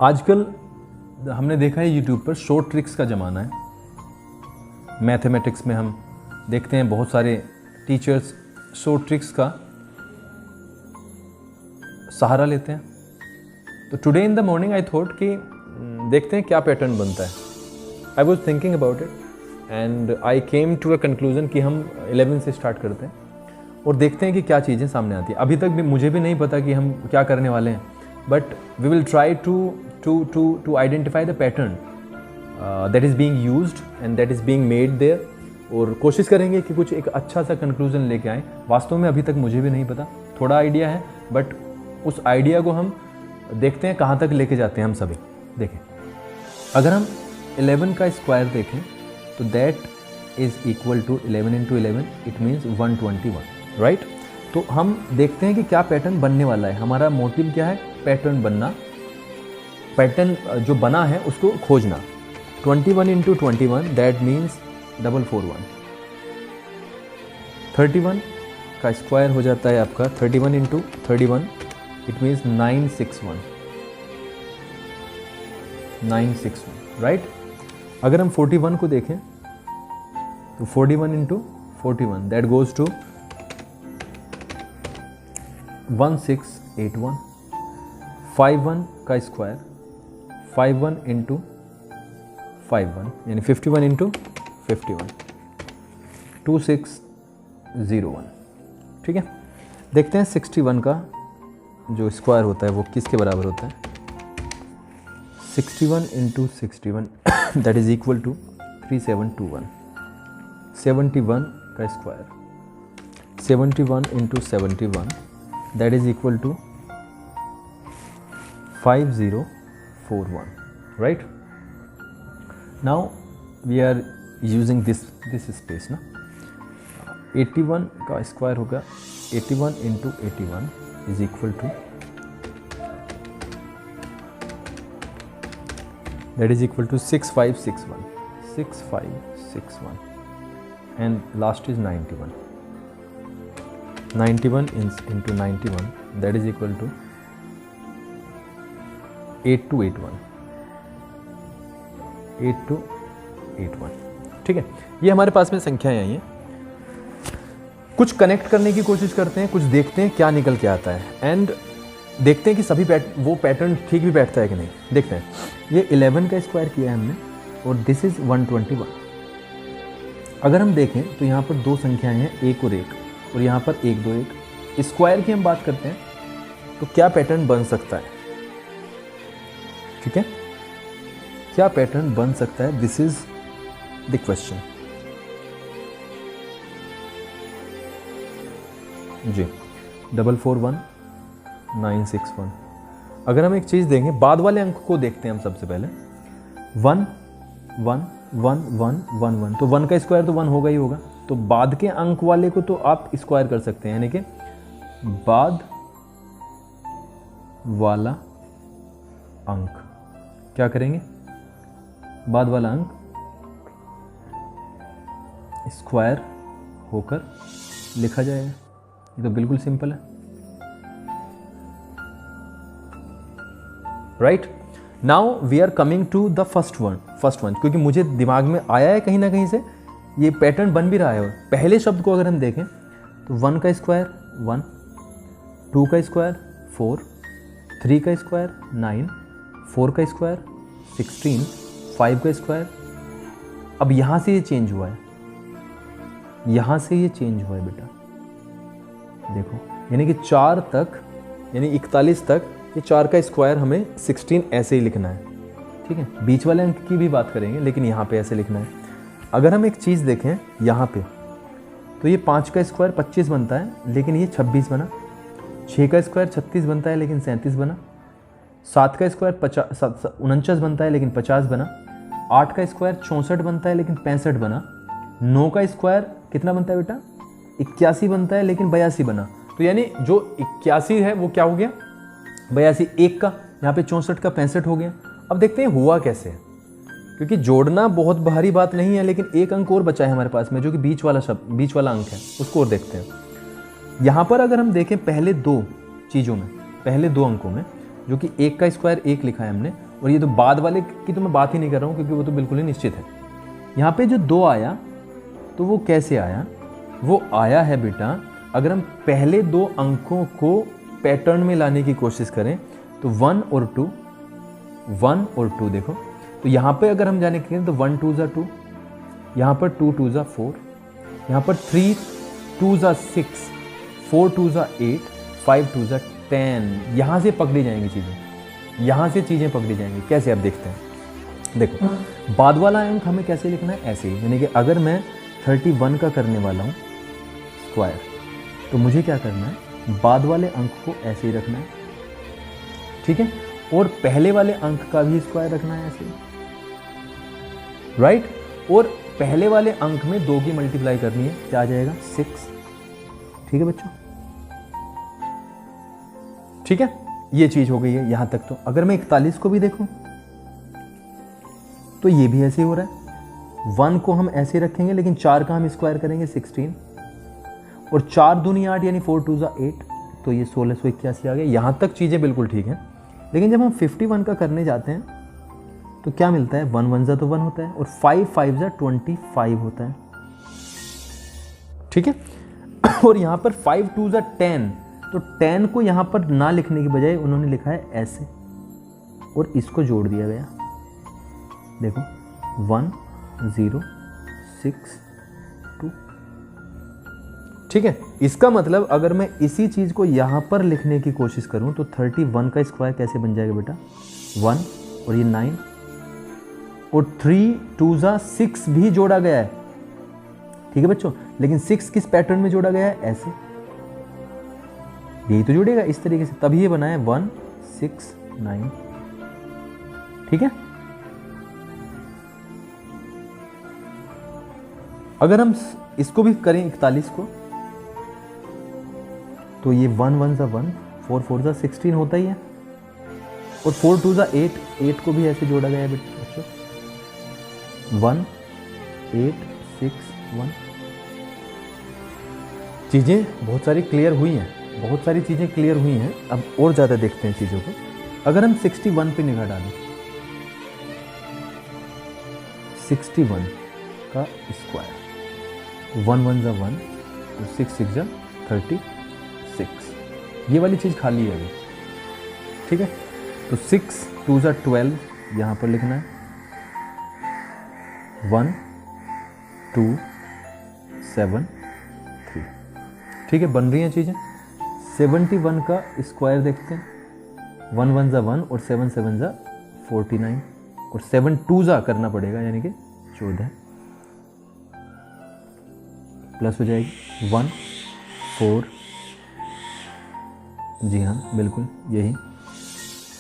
आजकल हमने देखा है यूट्यूब पर शॉर्ट ट्रिक्स का ज़माना है। मैथमेटिक्स में हम देखते हैं बहुत सारे टीचर्स शॉर्ट ट्रिक्स का सहारा लेते हैं। तो today in the morning I thought कि देखते हैं क्या पैटर्न बनता है। I was thinking about it and I came to a conclusion कि हम 11 से स्टार्ट करते हैं और देखते हैं कि क्या चीज़ें सामने आती हैं। अभी तक भी मुझे भी नहीं पता कि हम क्या करने वाले हैं, but we will try to identify the pattern that is being used and that is being made there, और कोशिश करेंगे कि कुछ एक अच्छा सा कंक्लूजन लेके आएँ। वास्तव में अभी तक मुझे भी नहीं पता, थोड़ा आइडिया है, बट उस आइडिया को हम देखते हैं कहाँ तक लेके जाते हैं हम सभी। देखें, अगर हम 11 का स्क्वायर देखें तो that is equal to 11 into 11, it means 121, right. तो हम देखते हैं कि क्या पैटर्न बनने वाला है। हमारा मोटिव क्या है? पैटर्न बनना, पैटर्न जो बना है उसको खोजना। 21 इंटू 21 दैट मीन्स 441। 31 का स्क्वायर हो जाता है आपका 31 इंटू 31, इट मीन्स 961, राइट। अगर हम 41 को देखें तो 41 इंटू 41 दैट गोज टू 1681। 51 का स्क्वायर 51 इंटू 51 यानी 51 इंटू 51, 2601, ठीक है। देखते हैं 61 का जो स्क्वायर होता है वो किसके बराबर होता है? 61 into 61 that is equal to 3721। 71 का square 71 into 71 that is equal to 5041, right. Now we are using this space ना। 81 का स्क्वायर होगा 81 into 81 is equal to that is equal to 6561, 6561 and last is 91। 91 into 91 that is equal to 8281, 8281, ठीक है। ये हमारे पास में संख्याएं आई हैं। कुछ कनेक्ट करने की कोशिश करते हैं, कुछ देखते हैं क्या निकल के आता है एंड देखते हैं कि सभी वो पैटर्न ठीक भी बैठता है कि नहीं। देखते हैं, ये 11 का स्क्वायर किया है हमने और दिस इज़ 121। अगर हम देखें तो यहाँ पर दो संख्याएं हैं, 1 और 1, और यहाँ पर 1 2 1। स्क्वायर की हम बात करते हैं तो क्या पैटर्न बन सकता है, ठीक है, क्या पैटर्न बन सकता है? दिस इज द क्वेश्चन जी। 441 961। अगर हम एक चीज़ देखें, बाद वाले अंक को देखते हैं हम सबसे पहले। 1 1 1 1 1 1, तो 1 का स्क्वायर तो 1 होगा ही होगा, तो बाद के अंक वाले को तो आप स्क्वायर कर सकते हैं, यानी कि बाद वाला अंक क्या करेंगे? बाद वाला अंक स्क्वायर होकर लिखा जाएगा। ये तो बिल्कुल सिंपल है, right. Now we are coming to the first one, क्योंकि मुझे दिमाग में आया है कहीं ना कहीं से, ये पैटर्न बन भी रहा है। पहले शब्द को अगर हम देखें तो 1 का स्क्वायर 1, 2 का स्क्वायर 4, 3 का स्क्वायर 9, 4 का स्क्वायर 16, 5 का स्क्वायर। अब यहाँ से ये चेंज हुआ है, यहाँ से ये चेंज हुआ है बेटा, देखो, यानी कि 4 तक, यानी 41 तक ये 4 का स्क्वायर हमें 16 ऐसे ही लिखना है, ठीक है। बीच वाले अंक की भी बात करेंगे, लेकिन यहाँ पे ऐसे लिखना है। अगर हम एक चीज़ देखें यहाँ पे, तो ये 5 का स्क्वायर 25 बनता है, लेकिन ये 26 बना। 6 का स्क्वायर 36 बनता है, लेकिन 37 बना। 7 का स्क्वायर 49 बनता है, लेकिन 50 बना। 8 का स्क्वायर 64 बनता है, लेकिन 65 बना। 9 का स्क्वायर कितना बनता है बेटा? 81 बनता है, लेकिन 82 बना। तो यानी जो 81 है वो क्या हो गया? 82। 1 का यहाँ पे 64 का 65 हो गया। अब देखते हैं हुआ कैसे, क्योंकि जोड़ना बहुत भारी बात नहीं है, लेकिन एक अंक और बचा है हमारे पास में, जो कि बीच वाला अंक है, उसको और देखते हैं। यहाँ पर अगर हम देखें पहले दो चीज़ों में, पहले दो अंकों में, जो कि 1 का स्क्वायर 1 लिखा है हमने, और ये तो बाद वाले की तो मैं बात ही नहीं कर रहा हूँ क्योंकि वो तो बिल्कुल ही निश्चित है। यहाँ पे जो 2 आया तो वो कैसे आया? वो आया है बेटा, अगर हम पहले 2 अंकों को पैटर्न में लाने की कोशिश करें तो 1 और 2, 1 और 2 देखो, तो यहाँ पे अगर हम जाने के तो 1 2 2, यहाँ पर 2 2 4, यहाँ पर 3 2 6, 4 2 8, 5 2 10। यहाँ से पकड़ी जाएंगी चीज़ें, यहाँ से चीज़ें पकड़ी जाएंगी। कैसे आप देखते हैं, देखो बाद वाला अंक हमें कैसे लिखना है, ऐसे ही, यानी कि अगर मैं 31 का करने वाला हूँ स्क्वायर तो मुझे क्या करना है, बाद वाले अंक को ऐसे ही रखना है, ठीक है, और पहले वाले अंक का भी स्क्वायर रखना है ऐसे, राइट। और पहले वाले अंक में 2 की मल्टीप्लाई करनी है, क्या आ जाएगा 6, ठीक है बच्चों, ठीक है, ये चीज हो गई है यहां तक। तो अगर मैं 41 को भी देखूं तो ये भी ऐसे ही हो रहा है, 1 को हम ऐसे रखेंगे लेकिन 4 का हम स्क्वायर करेंगे 16, और 4 दूनी 8 यानी 4 2 8, तो ये 1681 आ गया। यहाँ तक चीज़ें बिल्कुल ठीक हैं, लेकिन जब हम 51 का करने जाते हैं तो क्या मिलता है, 1 1 तो 1 होता है और 5 5 25 होता है, ठीक है। और यहाँ पर 5 2 10, तो 10 को यहाँ पर ना लिखने की बजाय उन्होंने लिखा है ऐसे और इसको जोड़ दिया गया, देखो 1 0 6 2, ठीक है। इसका मतलब अगर मैं इसी चीज़ को यहाँ पर लिखने की कोशिश करूँ तो 31 का स्क्वायर कैसे बन जाएगा बेटा, 1 और ये 9 और 3 2 6 भी जोड़ा गया है, ठीक है बच्चों, लेकिन 6 किस पैटर्न में जोड़ा गया है, ऐसे, यही तो जोड़ेगा इस तरीके से, तभी ये बना है 1 6 9, ठीक है। अगर हम इसको भी करें 41 को तो ये 1 1 1, 4 4 16 होता ही है, और 4 2 8, 8 को भी ऐसे जोड़ा गया है बच्चों, 1 8 6 1। चीज़ें बहुत सारी क्लियर हुई हैं, बहुत सारी चीज़ें क्लियर हुई हैं। अब और ज़्यादा देखते हैं चीज़ों को। अगर हम 61 पे निगाह डालें, 61 का स्क्वायर, 1 1 1 और 6 6 36, ये वाली चीज़ खाली है अभी, ठीक है। तो 6 2 12 यहाँ पर लिखना है, 1 2 7 3, ठीक है, बन रही हैं चीज़ें। 71 का स्क्वायर देखते हैं, 1 1 1 और 7 7 49 और 7 2 करना पड़ेगा यानी कि 14 प्लस हो जाएगी 1 4, जी हाँ बिल्कुल यही।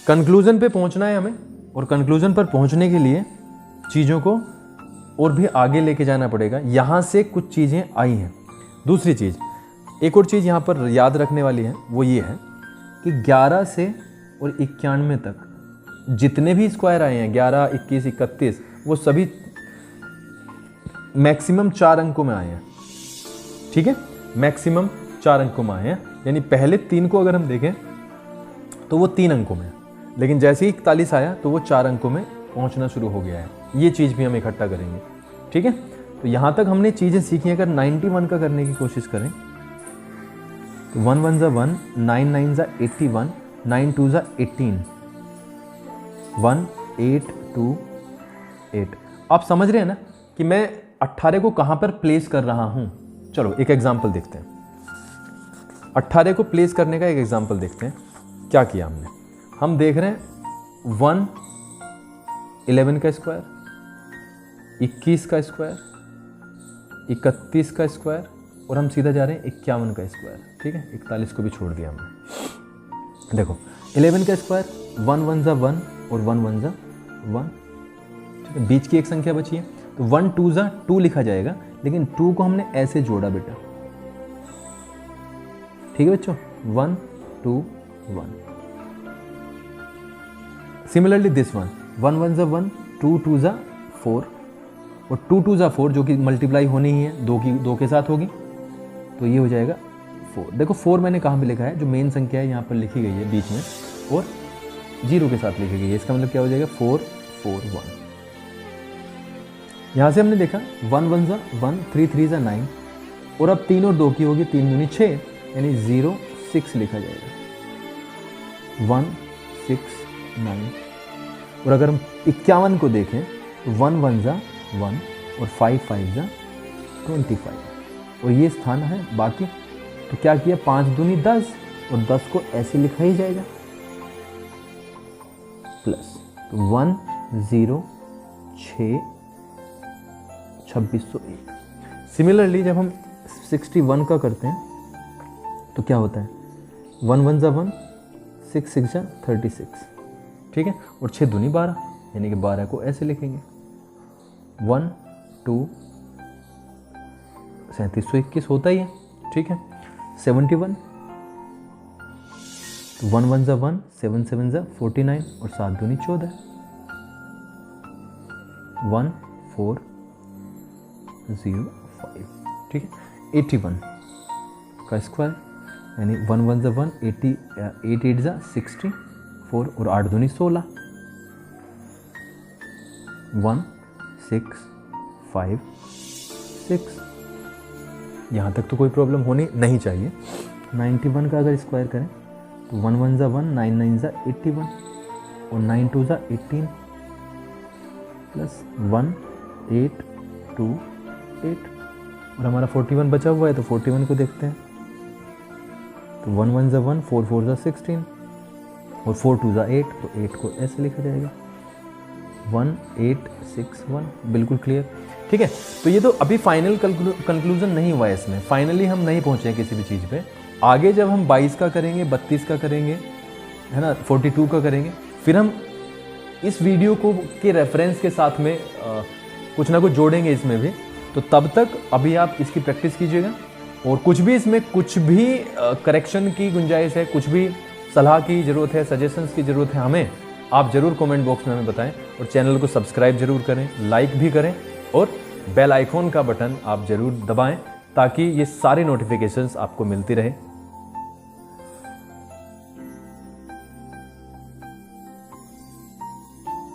कंक्लूजन पे पहुंचना है हमें, और कंक्लूजन पर पहुंचने के लिए चीज़ों को और भी आगे लेके जाना पड़ेगा। यहाँ से कुछ चीज़ें आई हैं। दूसरी चीज़, एक और चीज़ यहाँ पर याद रखने वाली है, वो ये है कि 11 से और 91 तक जितने भी स्क्वायर आए हैं, 11 21 31, वो सभी मैक्सिमम 4 अंकों में आए हैं, ठीक है, मैक्सिमम 4 अंकों में आए हैं। यानी पहले 3 को अगर हम देखें तो वो 3 अंकों में है, लेकिन जैसे ही 41 आया तो वो 4 अंकों में पहुंचना शुरू हो गया है। ये चीज़ भी हम इकट्ठा करेंगे, ठीक है। तो यहाँ तक हमने चीज़ें सीखी। अगर 91 का करने की कोशिश करें तो 1 1 1, 9 9 81, 9 2 18, 1 8 2 8। आप समझ रहे हैं ना कि मैं 18 को कहाँ पर प्लेस कर रहा हूँ। चलो एक एग्जाम्पल देखते हैं, 18 को प्लेस करने का एक एग्जाम्पल देखते हैं। क्या किया हमने, हम देख रहे हैं 1 11 का स्क्वायर, 21 का स्क्वायर, 31 का स्क्वायर, और हम सीधा जा रहे हैं 51 का स्क्वायर, ठीक है। 41 को भी छोड़ दिया हमने। देखो 11 का स्क्वायर, 1 1 1 और 1 1 1, ठीक है, बीच की एक संख्या बची है तो 1 2 2 लिखा जाएगा, लेकिन 2 को हमने ऐसे जोड़ा बेटा, ठीक है बच्चों, 1 2 1। सिमिलरली दिस वन, 1 1 1, 2 2 4 और 2 2 4 जो कि मल्टीप्लाई होनी ही है, 2 के साथ होगी, तो ये हो जाएगा 4। देखो 4 मैंने कहाँ पे लिखा है, जो मेन संख्या है यहाँ पर लिखी गई है बीच में, और जीरो के साथ लिखेंगे, इसका मतलब क्या हो जाएगा 4 4 1। यहाँ से हमने देखा 1 1 ज़ा 1, 3 3 ज़ा 9, और अब 3 और 2 की होगी 3 दूनी 6, यानी 0 6 लिखा जाएगा। 1 6 9। और अगर हम 51 को देखें तो 1 1 ज़ा 1 और 5 5 ज़ा 25, और ये स्थान है बाकी। तो क्या किया, 5 दूनी 10, और 10 को ऐसे लिखा ही जाएगा प्लस, तो 1 0 6 2601। सिमिलरली जब हम 61 का करते हैं तो क्या होता है, 1 1 ज़ा 1, 6 6 ज़ा 36, ठीक है, और 6 दूनी 12, यानी कि 12 को ऐसे लिखेंगे 1 2 3721 होता ही है, ठीक है। 71, 1 1 ज़ा 1, 7 7 ज़ा 49, और 7 दूनी 14, 1 4 0 5, ठीक है। 81 का स्क्वायर, यानी 1 1 ज़ा 1, 80 8 8 ज़ा 64, और 8 दूनी 16, 1 6 5 6। यहाँ तक तो कोई प्रॉब्लम होनी नहीं चाहिए। 91 का अगर स्क्वायर करें तो 1 1 ज़ा 1, 9 9 ज़ा 81, और 9 2 ज़ा 18, प्लस 1 8 2 8, और हमारा 41 बचा हुआ है, तो 41 को देखते हैं। तो 1 1 ज़ा 1, 4 4 ज़ा 16, और 4 2 ज़ा 8, तो 8 को ऐसे लिखा जाएगा 1 8 6 1। बिल्कुल क्लियर, ठीक है। तो ये तो अभी फाइनल कंक्लूजन नहीं हुआ है, इसमें फाइनली हम नहीं पहुँचे किसी भी चीज़ पे। आगे जब हम 22 का करेंगे, 32 का करेंगे, है ना, 42 का करेंगे, फिर हम इस वीडियो को के रेफरेंस के साथ में कुछ ना कुछ जोड़ेंगे इसमें भी। तो तब तक अभी आप इसकी प्रैक्टिस कीजिएगा, और कुछ भी इसमें कुछ भी करेक्शन की गुंजाइश है, कुछ भी सलाह की ज़रूरत है, सजेशंस की ज़रूरत है हमें, आप ज़रूर कमेंट बॉक्स में हमें बताएं। और चैनल को सब्सक्राइब ज़रूर करें, लाइक भी करें, और बेल आइकॉन का बटन आप ज़रूर दबाएं, ताकि ये सारे नोटिफिकेशंस आपको मिलती रहे।